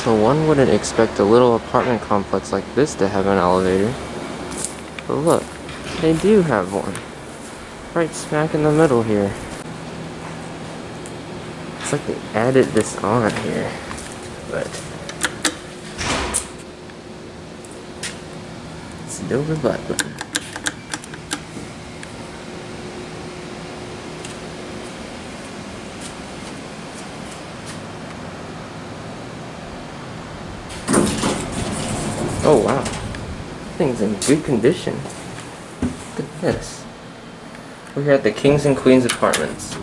So one wouldn't expect a little apartment complex like this to have an elevator. But look, they do have one. Right smack in the middle here. It's like they added this on here. But silver button. Oh wow, thing's in good condition. Look at this. We're here at the Kings and Queens Apartments.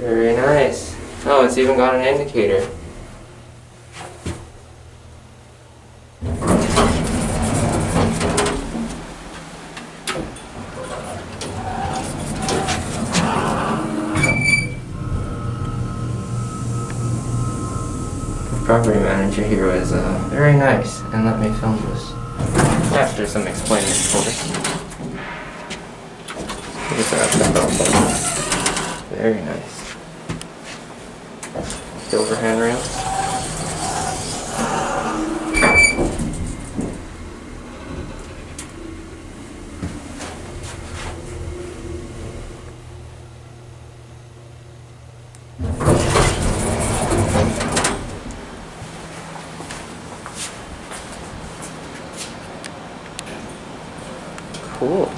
Very nice. Oh, it's even got an indicator. The property manager here was very nice and let me film this. After some explaining, of course. Very nice. Silver handrails. Cool.